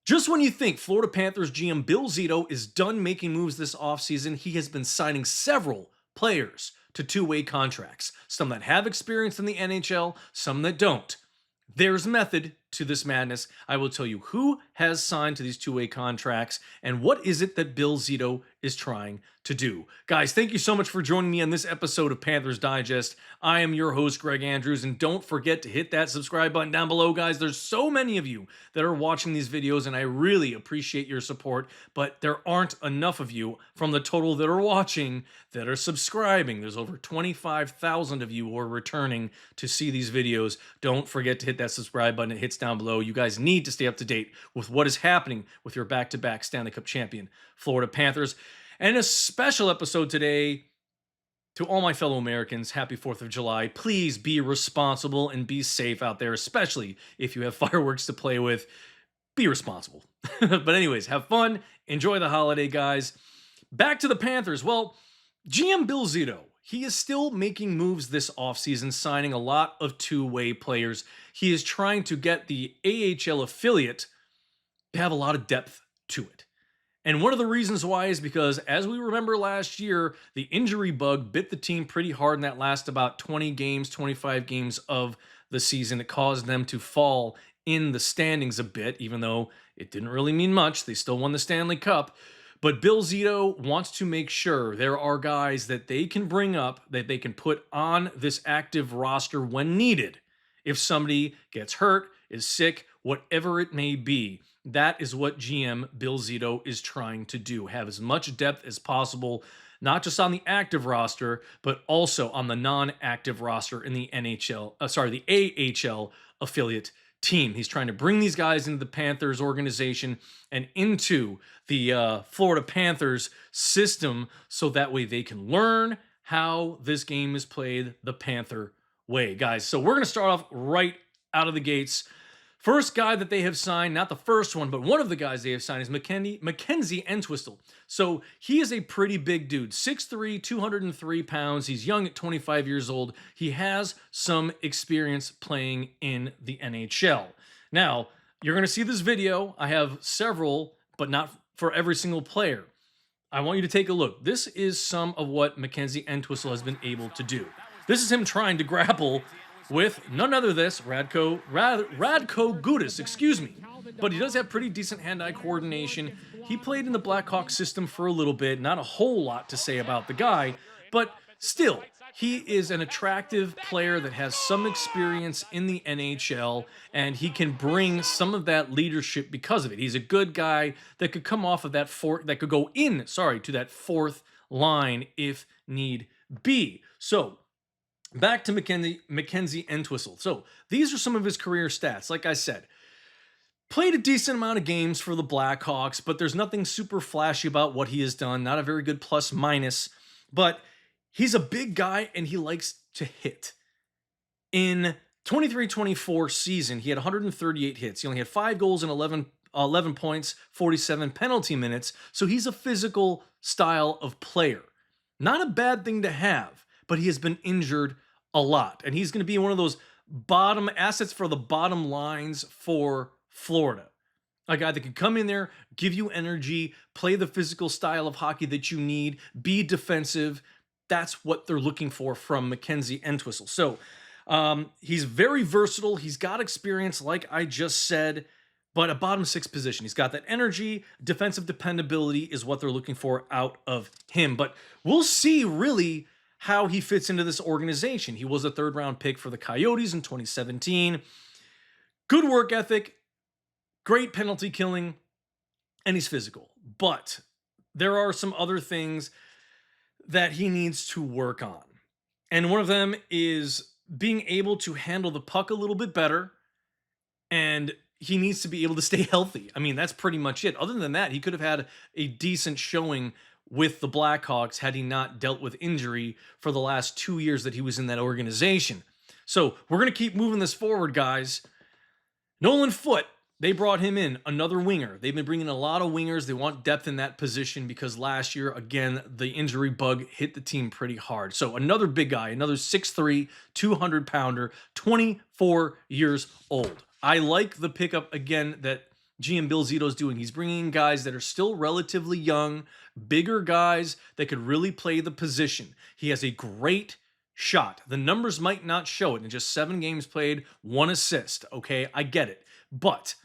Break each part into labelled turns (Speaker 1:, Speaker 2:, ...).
Speaker 1: Just when you think Florida Panthers GM Bill Zito is done making moves this offseason, he has been signing several players to two-way contracts. Some that have experience in the NHL, some that don't. There's method to this madness. I will tell you who has signed to these two-way contracts and what is it that Bill Zito is trying to do. Guys, thank you so much for joining me on this episode of Panthers Digest. I am your host, Greg Andrews, and don't forget to hit that subscribe button down below, guys. There's so many of you that are watching these videos, and I really appreciate your support, but there aren't enough of you from the total that are watching that are subscribing. There's over 25,000 of you who are returning to see these videos. Don't forget to hit that subscribe button. It hits down below. You guys need to stay up to date with what is happening with your back-to-back Stanley Cup champion, Florida Panthers. And a special episode today to all my fellow Americans. Happy 4th of July. Please be responsible and be safe out there, especially if you have fireworks to play with. Be responsible. But anyways, have fun. Enjoy the holiday, guys. Back to the Panthers. Well, GM Bill Zito, he is still making moves this offseason, signing a lot of two-way players. He is trying to get the AHL affiliate to have a lot of depth to it. And one of the reasons why is because, as we remember last year, the injury bug bit the team pretty hard in that last about 20 games, 25 games of the season. It caused them to fall in the standings a bit, even though it didn't really mean much. They still won the Stanley Cup. But Bill Zito wants to make sure there are guys that they can bring up, that they can put on this active roster when needed. If somebody gets hurt, is sick, whatever it may be. That is what GM Bill Zito is trying to do. Have as much depth as possible, not just on the active roster, but also on the non-active roster in the the AHL affiliate team. He's trying to bring these guys into the Panthers organization and into the Florida Panthers system so that way they can learn how this game is played the Panther way, guys. So we're going to start off right out of the gates. First guy that they have signed, not the first one, but one of the guys they have signed is McKenzie Entwistle. So he is a pretty big dude, 6'3", 203 pounds. He's young at 25 years old. He has some experience playing in the NHL. Now, you're going to see this video. I have several, but not for every single player. I want you to take a look. This is some of what McKenzie Entwistle has been able to do. This is him trying to grapple with none other than this, Radko Gudas, excuse me. But he does have pretty decent hand-eye coordination. He played in the Blackhawks system for a little bit. Not a whole lot to say about the guy, but still, he is an attractive player that has some experience in the NHL, and he can bring some of that leadership because of it. He's a good guy that could come off of that to that fourth line if need be. So, back to McKenzie Entwistle. So these are some of his career stats. Like I said, played a decent amount of games for the Blackhawks, but there's nothing super flashy about what he has done. Not a very good plus minus, but he's a big guy and he likes to hit. In 23-24 season, he had 138 hits. He only had 5 goals and 11 points, 47 penalty minutes. So he's a physical style of player. Not a bad thing to have, but he has been injured a lot. And he's going to be one of those bottom assets for the bottom lines for Florida. A guy that can come in there, give you energy, play the physical style of hockey that you need, be defensive. That's what they're looking for from McKenzie Entwistle. So he's very versatile. He's got experience, like I just said, but a bottom 6 position. He's got that energy. Defensive dependability is what they're looking for out of him. But we'll see really how he fits into this organization. He was a 3rd-round pick for the Coyotes in 2017. Good work ethic, great penalty killing, and he's physical. But there are some other things that he needs to work on. And one of them is being able to handle the puck a little bit better, and he needs to be able to stay healthy. I mean, that's pretty much it. Other than that, he could have had a decent showing with the Blackhawks had he not dealt with injury for the last 2 years that he was in that organization. So we're going to keep moving this forward, guys. Nolan Foote, they brought him in, another winger. They've been bringing a lot of wingers. They want depth in that position because last year, again, the injury bug hit the team pretty hard. So another big guy, another 6'3", 200-pounder, 24 years old. I like the pickup, again, that GM Bill Zito's doing. He's bringing in guys that are still relatively young, bigger guys that could really play the position. He has a great shot. The numbers might not show it in just 7 games played, 1 assist. Okay, I get it. But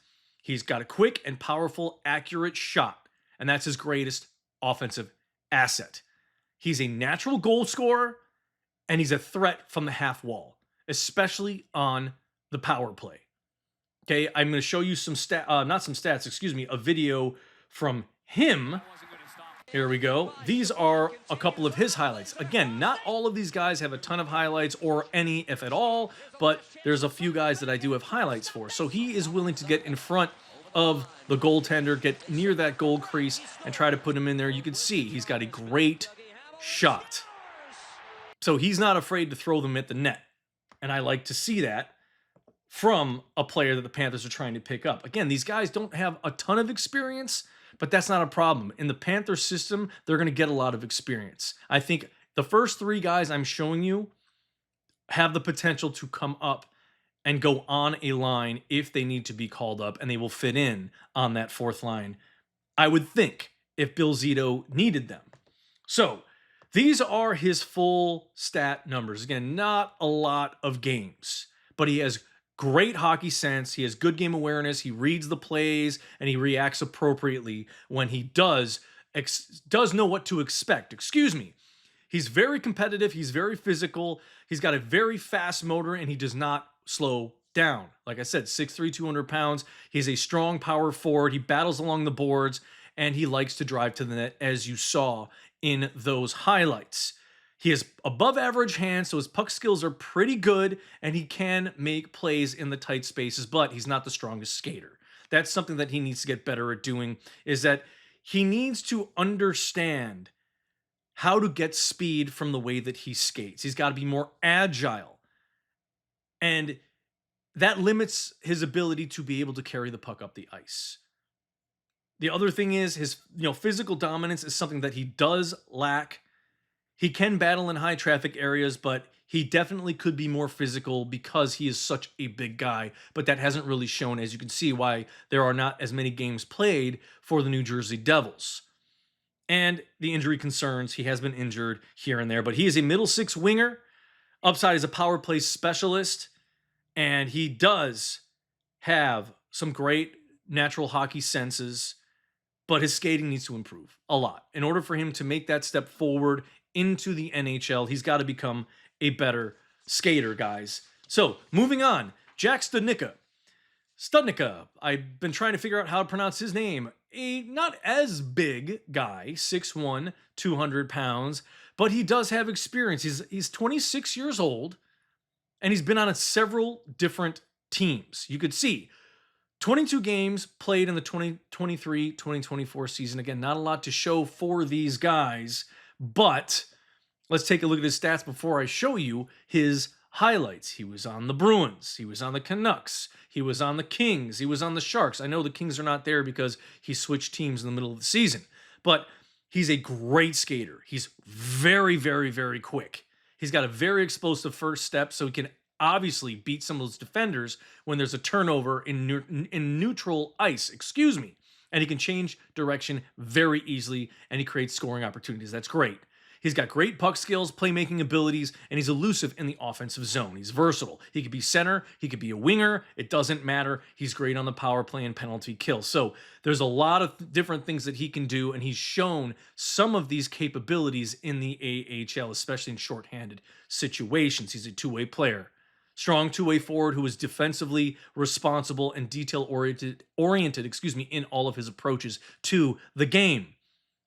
Speaker 1: he's got a quick and powerful, accurate shot, and that's his greatest offensive asset. He's a natural goal scorer, and he's a threat from the half wall, especially on the power play. Okay, I'm going to show you some a video from him. Here we go. These are a couple of his highlights. Again, not all of these guys have a ton of highlights or any, if at all, but there's a few guys that I do have highlights for. So he is willing to get in front of the goaltender, get near that goal crease, and try to put him in there. You can see he's got a great shot. So he's not afraid to throw them at the net. And I like to see that from a player that the Panthers are trying to pick up. Again, these guys don't have a ton of experience, but that's not a problem. In the Panther system, they're going to get a lot of experience. I think the first 3 guys I'm showing you have the potential to come up and go on a line if they need to be called up, and they will fit in on that 4th line, I would think, if Bill Zito needed them. So these are his full stat numbers. Again, not a lot of games, but he has great hockey sense. He has good game awareness. He reads the plays and he reacts appropriately when he does know what to expect. Excuse me. He's very competitive. He's very physical. He's got a very fast motor and he does not slow down. Like I said, 6'3", 200 pounds. He's a strong power forward. He battles along the boards and he likes to drive to the net, as you saw in those highlights. He has above average hands, so his puck skills are pretty good, and he can make plays in the tight spaces, but he's not the strongest skater. That's something that he needs to get better at doing, is that he needs to understand how to get speed from the way that he skates. He's got to be more agile, and that limits his ability to be able to carry the puck up the ice. The other thing is his physical dominance is something that he does lack. He can battle in high traffic areas, but he definitely could be more physical because he is such a big guy. But that hasn't really shown, as you can see, why there are not as many games played for the New Jersey Devils. And the injury concerns, he has been injured here and there, but he is a middle 6 winger. Upside is a power play specialist, and he does have some great natural hockey senses, but his skating needs to improve a lot. In order for him to make that step forward into the NHL, he's got to become a better skater, guys. So, moving on, Jack Studika. I've been trying to figure out how to pronounce his name. A not as big guy, 6'1", 200 pounds, but he does have experience. He's 26 years old, and he's been on several different teams. You could see 22 games played in the 2023-2024 season. Again, not a lot to show for these guys, but let's take a look at his stats before I show you his highlights. He was on the Bruins. He was on the Canucks. He was on the Kings. He was on the Sharks. I know the Kings are not there because he switched teams in the middle of the season, but he's a great skater. He's very, very, very quick. He's got a very explosive first step, so he can obviously beat some of those defenders when there's a turnover in neutral ice. And he can change direction very easily, and he creates scoring opportunities. That's great. He's got great puck skills, playmaking abilities, and he's elusive in the offensive zone. He's versatile. He could be center. He could be a winger. It doesn't matter. He's great on the power play and penalty kill. So there's a lot of different things that he can do, and he's shown some of these capabilities in the AHL, especially in shorthanded situations. He's a two-way player. Strong two-way forward who is defensively responsible and detail-oriented, in all of his approaches to the game.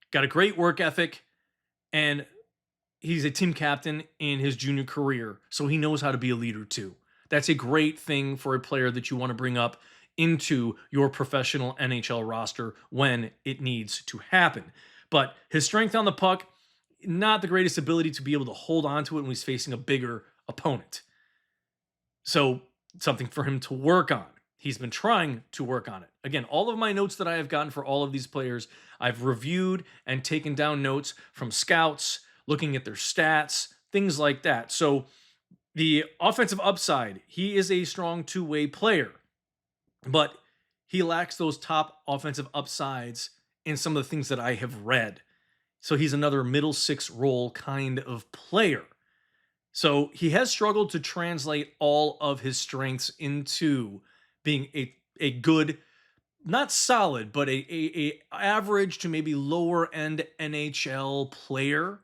Speaker 1: Got a great work ethic, and he's a team captain in his junior career, so he knows how to be a leader too. That's a great thing for a player that you want to bring up into your professional NHL roster when it needs to happen. But his strength on the puck, not the greatest ability to be able to hold on to it when he's facing a bigger opponent. So something for him to work on. He's been trying to work on it. Again, all of my notes that I have gotten for all of these players, I've reviewed and taken down notes from scouts, looking at their stats, things like that. So the offensive upside, he is a strong two-way player, but he lacks those top offensive upsides in some of the things that I have read. So he's another middle six role kind of player. So he has struggled to translate all of his strengths into being a good, not solid, but a average to maybe lower end NHL player.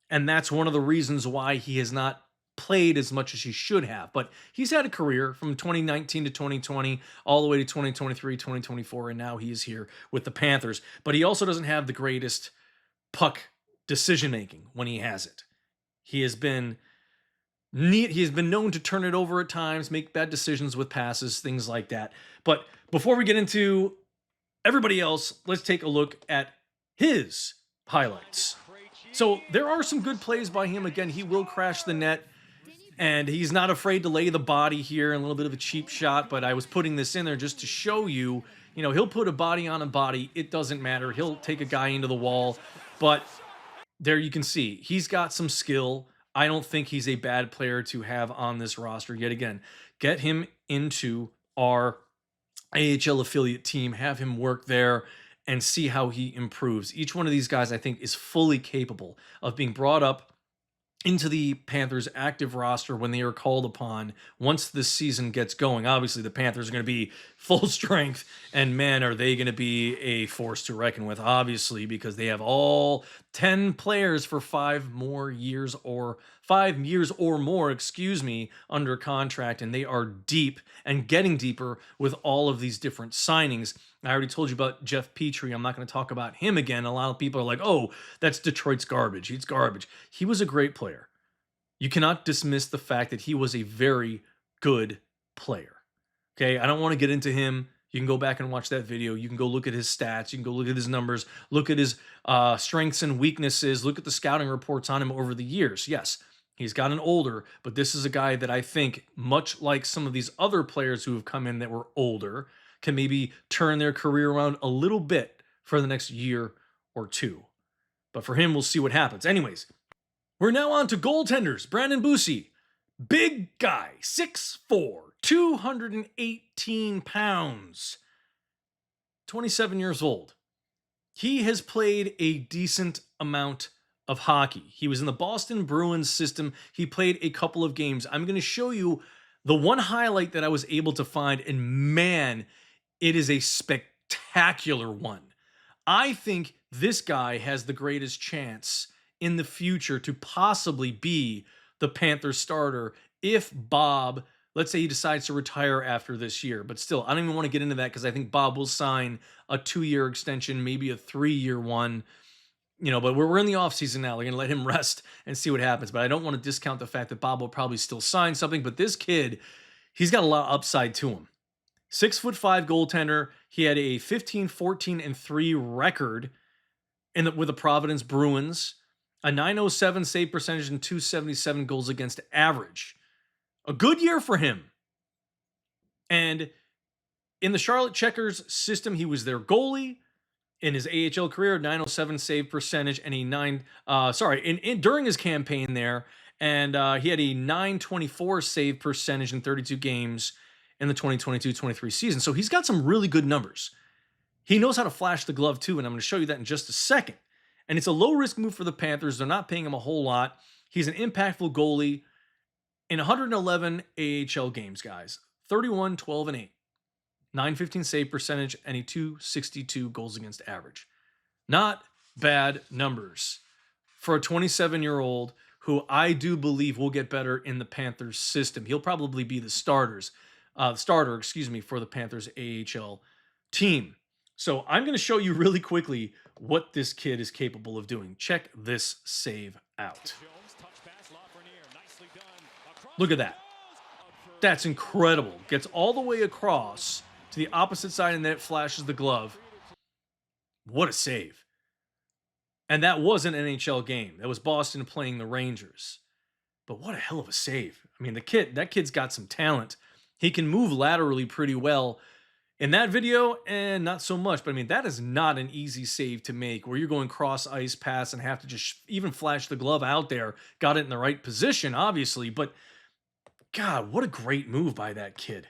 Speaker 1: And that's one of the reasons why he has not played as much as he should have. But he's had a career from 2019 to 2020, all the way to 2023, 2024, and now he is here with the Panthers. But he also doesn't have the greatest puck decision making when he has it. He has been known to turn it over at times, make bad decisions with passes, things like that. But before we get into everybody else, let's take a look at his highlights. So there are some good plays by him. Again, he will crash the net, and he's not afraid to lay the body here, a little bit of a cheap shot, but I was putting this in there just to show you, he'll put a body on a body. It doesn't matter. He'll take a guy into the wall, but there you can see he's got some skill. I don't think he's a bad player to have on this roster. Yet again, get him into our AHL affiliate team, have him work there, and see how he improves. Each one of these guys, I think, is fully capable of being brought up into the Panthers active roster when they are called upon once this season gets going. Obviously, the Panthers are going to be full strength, and man, are they going to be a force to reckon with, obviously, because they have all 10 players for 5 years or more, under contract, and they are deep and getting deeper with all of these different signings. I already told you about Jeff Petrie. I'm not going to talk about him again. A lot of people are like, oh, that's Detroit's garbage. It's garbage. He was a great player. You cannot dismiss the fact that he was a very good player. Okay, I don't want to get into him. You can go back and watch that video. You can go look at his stats. You can go look at his numbers. Look at his strengths and weaknesses. Look at the scouting reports on him over the years. Yes, he's gotten older, but this is a guy that I think, much like some of these other players who have come in that were older, can maybe turn their career around a little bit for the next year or two. But for him, we'll see what happens. Anyways, we're now on to goaltenders. Brandon Busse, big guy, 6'4", 218 pounds, 27 years old. He has played a decent amount of hockey. He was in the Boston Bruins system. He played a couple of games. I'm going to show you the one highlight that I was able to find, and man, it is a spectacular one. I think this guy has the greatest chance in the future to possibly be the Panthers starter if Bob, let's say he decides to retire after this year. But still, I don't even want to get into that because I think Bob will sign a 2-year extension, maybe a 3-year one. But we're in the offseason now. We're going to let him rest and see what happens. But I don't want to discount the fact that Bob will probably still sign something. But this kid, he's got a lot of upside to him. 6'5" goaltender. He had a 15-14-3 record with the Providence Bruins, a .907 save percentage and 277 goals against average. A good year for him. And in the Charlotte Checkers system, he was their goalie. In his AHL career, .907 save percentage and during his campaign there, and he had a .924 save percentage in 32 games in the 2022-23 season. So he's got some really good numbers. He knows how to flash the glove too, and I'm going to show you that in just a second. And it's a low-risk move for the Panthers. They're not paying him a whole lot. He's an impactful goalie in 111 AHL games, guys. 31, 12, and 8. .915 save percentage and a .262 goals against average. Not bad numbers for a 27-year-old who I do believe will get better in the Panthers system. He'll probably be the starter, for the Panthers AHL team. So I'm going to show you really quickly what this kid is capable of doing. Check this save out. Look at that. That's incredible. Gets all the way across to the opposite side and then it flashes the glove. What a save. And that was an NHL game. That was Boston playing the Rangers. But what a hell of a save. I mean, that kid's got some talent. He can move laterally pretty well. In that video, not so much. But I mean, that is not an easy save to make where you're going cross ice pass and have to just even flash the glove out there. Got it in the right position, obviously. But God, what a great move by that kid.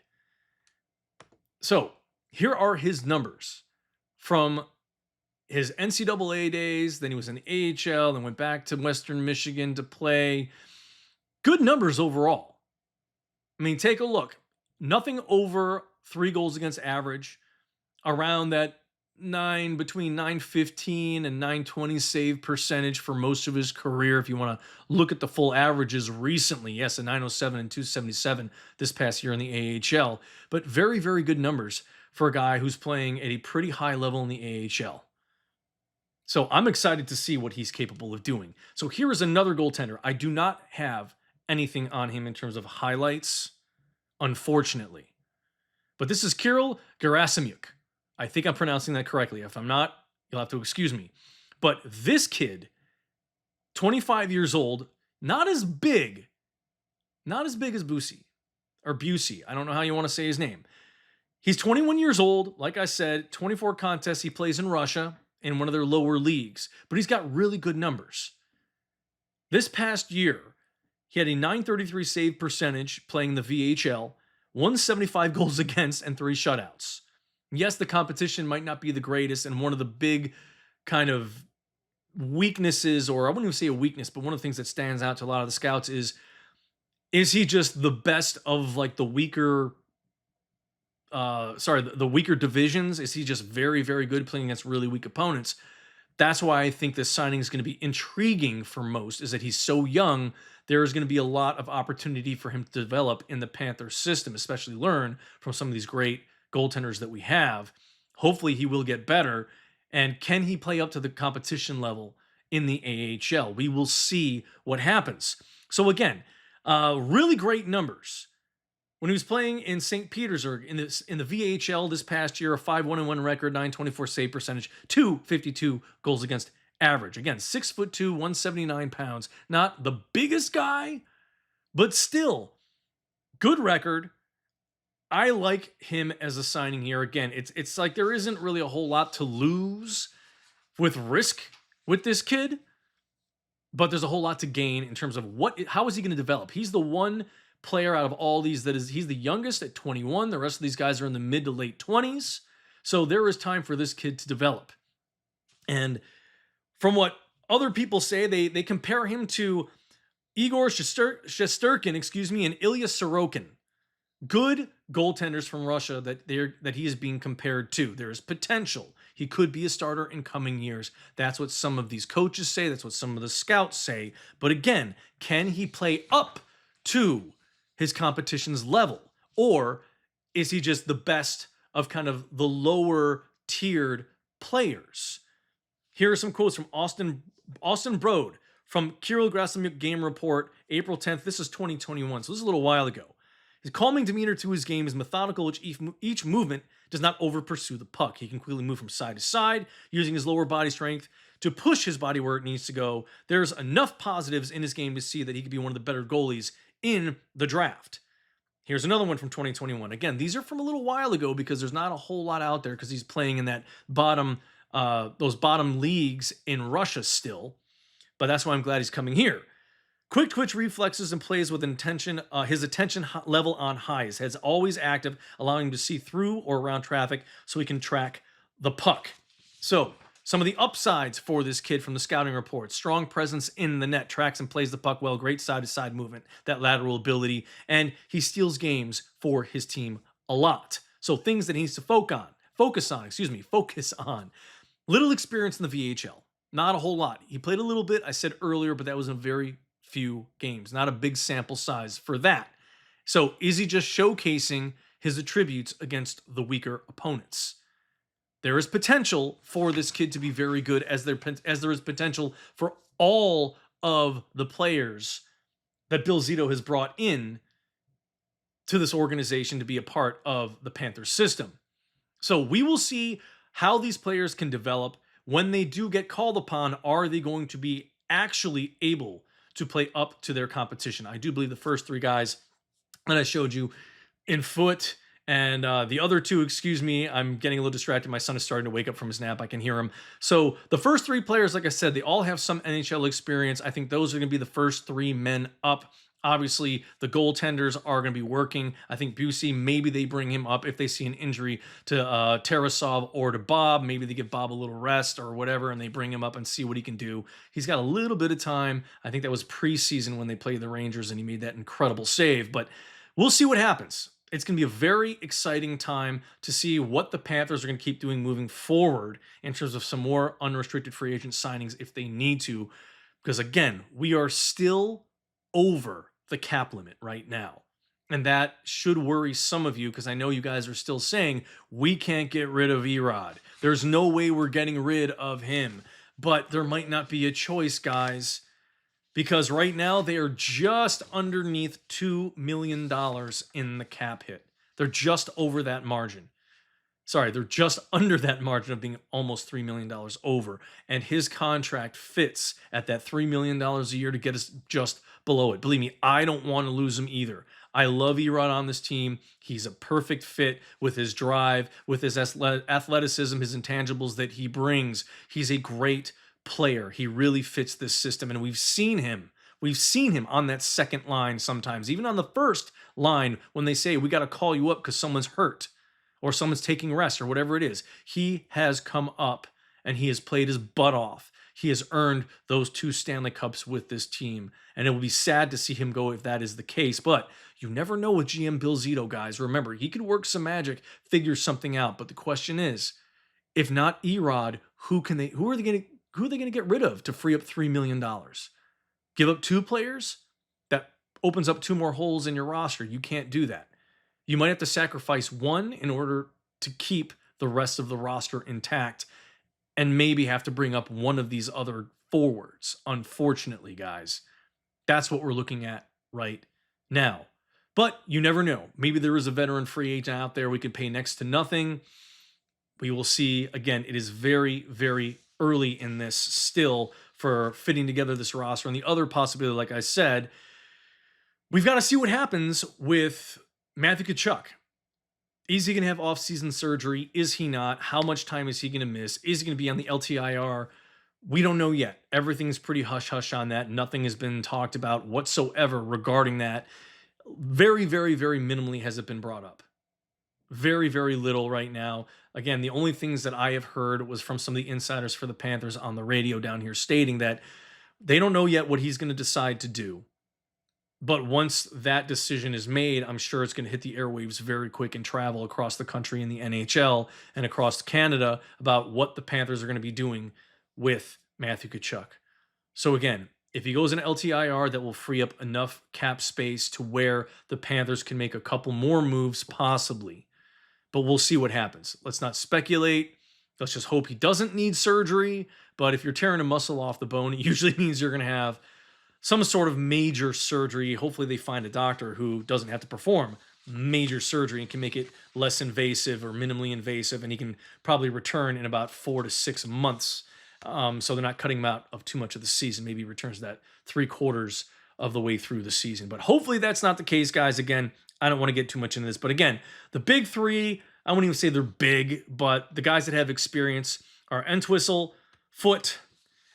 Speaker 1: So Here are his numbers from his NCAA days. Then he was in the AHL, then went back to Western Michigan to play. Good numbers overall. I mean, take a look. Nothing over 3 goals against average, around that between 915 and 920 save percentage for most of his career. If you want to look at the full averages recently, yes, a 907 and 277 this past year in the AHL, but very, very good numbers for a guy who's playing at a pretty high level in the AHL. So I'm excited to see what he's capable of doing. So here is another goaltender. I do not have anything on him in terms of highlights, unfortunately. But this is Kiry Garasimuk. I think I'm pronouncing that correctly. If I'm not, you'll have to excuse me. But this kid, 25 years old, not as big as Busse or Busse. I don't know how you want to say his name. He's 21 years old. Like I said, 24 contests. He plays in Russia in one of their lower leagues, but he's got really good numbers. This past year, he had a 933 save percentage playing the VHL, 175 goals against, and 3 shutouts. Yes, the competition might not be the greatest, and one of the big kind of weaknesses, or I wouldn't even say a weakness, but one of the things that stands out to a lot of the scouts is he just the best of like the weaker the weaker divisions? Is he just very, very good playing against really weak opponents? That's why I think this signing is going to be intriguing for most, is that he's so young. There is going to be a lot of opportunity for him to develop in the Panthers system, especially learn from some of these great goaltenders that we have. Hopefully he will get better. And can he play up to the competition level in the AHL? We will see what happens. So again, really great numbers. When he was playing in St. Petersburg in the VHL this past year, a 5-1-1 record, 924 save percentage, 252 goals against average. Again, 6'2", 179 pounds. Not the biggest guy, but still good record. I like him as a signing here. Again, it's like there isn't really a whole lot to lose with risk with this kid, but there's a whole lot to gain in terms of how is he going to develop. He's the one player out of all these he's the youngest at 21. The rest of these guys are in the mid to late 20s. So there is time for this kid to develop. And from what other people say, they compare him to Igor Shesterkin, and Ilya Sorokin. Good goaltenders from Russia that he is being compared to. There is potential. He could be a starter in coming years. That's what some of these coaches say. That's what some of the scouts say. But again, can he play up to his competition's level? Or is he just the best of kind of the lower tiered players? Here are some quotes from Austin Brode from Kiry Garasimuk Game Report, April 10th. This is 2021, so this is a little while ago. His calming demeanor to his game is methodical, which each movement does not over-pursue the puck. He can quickly move from side to side, using his lower body strength to push his body where it needs to go. There's enough positives in his game to see that he could be one of the better goalies in the draft. Here's another one from 2021. Again, these are from a little while ago because there's not a whole lot out there because he's playing in that those bottom leagues in Russia still. But that's why I'm glad he's coming here. Quick twitch reflexes and plays with intention. His attention level on high. His head's always active, allowing him to see through or around traffic so he can track the puck. So, some of the upsides for this kid from the scouting report: strong presence in the net, tracks and plays the puck well, great side-to-side movement, that lateral ability, and he steals games for his team a lot. So, things that he needs to focus on. Little experience in the VHL. Not a whole lot. He played a little bit, I said earlier, but that was in very few games. Not a big sample size for that. So is he just showcasing his attributes against the weaker opponents? There is potential for this kid to be very good, as there is potential for all of the players that Bill Zito has brought in to this organization to be a part of the Panthers system. So we will see how these players can develop. When they do get called upon, are they going to be actually able to play up to their competition? I do believe the first 3 guys that I showed you in foot, and the other 2, excuse me, I'm getting a little distracted. My son is starting to wake up from his nap. I can hear him. So the first 3 players, like I said, they all have some NHL experience. I think those are going to be the first 3 men up Obviously, the goaltenders are going to be working. I think Busse, maybe they bring him up if they see an injury to Tarasov or to Bob. Maybe they give Bob a little rest or whatever, and they bring him up and see what he can do. He's got a little bit of time. I think that was preseason when they played the Rangers, and he made that incredible save. But we'll see what happens. It's going to be a very exciting time to see what the Panthers are going to keep doing moving forward in terms of some more unrestricted free agent signings if they need to. Because again, we are still over the cap limit right now. And that should worry some of you because I know you guys are still saying we can't get rid of Erod. There's no way we're getting rid of him. But there might not be a choice, guys, because right now they are just underneath $2 million in the cap hit. They're just over that margin. Sorry, they're just under that margin of being almost $3 million over. And his contract fits at that $3 million a year to get us just below it. Believe me, I don't want to lose him either. I love Erod on this team. He's a perfect fit with his drive, with his athleticism, his intangibles that he brings. He's a great player. He really fits this system. And we've seen him. We've seen him on that second line sometimes, even on the first line when they say, we got to call you up because someone's hurt or someone's taking rest or whatever it is. He has come up and he has played his butt off. He has earned those 2 Stanley Cups with this team. And it will be sad to see him go if that is the case. But you never know with GM Bill Zito, guys. Remember, he could work some magic, figure something out. But the question is, if not Erod, who are they going to get rid of to free up $3 million? Give up 2 players? That opens up 2 more holes in your roster. You can't do that. You might have to sacrifice 1 in order to keep the rest of the roster intact and maybe have to bring up one of these other forwards. Unfortunately, guys, that's what we're looking at right now. But you never know. Maybe there is a veteran free agent out there we could pay next to nothing. We will see. Again, it is very, very early in this still for fitting together this roster. And the other possibility, like I said, we've got to see what happens with Matthew Tkachuk. Is he going to have off-season surgery? Is he not? How much time is he going to miss? Is he going to be on the LTIR? We don't know yet. Everything's pretty hush-hush on that. Nothing has been talked about whatsoever regarding that. Very, very, very minimally has it been brought up. Very, very little right now. Again, the only things that I have heard was from some of the insiders for the Panthers on the radio down here stating that they don't know yet what he's going to decide to do. But once that decision is made, I'm sure it's going to hit the airwaves very quick and travel across the country in the NHL and across Canada about what the Panthers are going to be doing with Matthew Tkachuk. So again, if he goes in LTIR, that will free up enough cap space to where the Panthers can make a couple more moves possibly. But we'll see what happens. Let's not speculate. Let's just hope he doesn't need surgery. But if you're tearing a muscle off the bone, it usually means you're going to have some sort of major surgery. Hopefully they find a doctor who doesn't have to perform major surgery and can make it less invasive or minimally invasive, and he can probably return in about 4 to 6 months. So they're not cutting him out of too much of the season. Maybe he returns that 3/4 of the way through the season. But hopefully that's not the case, guys. Again, I don't want to get too much into this. But again, the big 3, I wouldn't even say they're big, but the guys that have experience are Entwistle, Foote,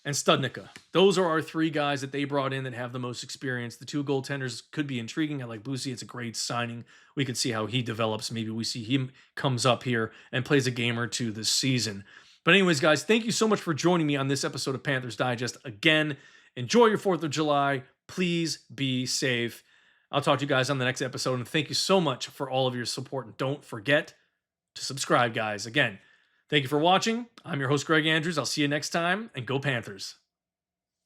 Speaker 1: and Studika. Those are our 3 guys that they brought in that have the most experience. The 2 goaltenders could be intriguing. I like Busse. It's a great signing. We could see how he develops. Maybe we see him comes up here and plays a game or 2 this season. But anyways, guys, thank you so much for joining me on this episode of Panthers Digest. Again, enjoy your 4th of July. Please be safe. I'll talk to you guys on the next episode. And thank you so much for all of your support. And don't forget to subscribe, guys. Again, thank you for watching. I'm your host, Greg Andrews. I'll see you next time, and go Panthers.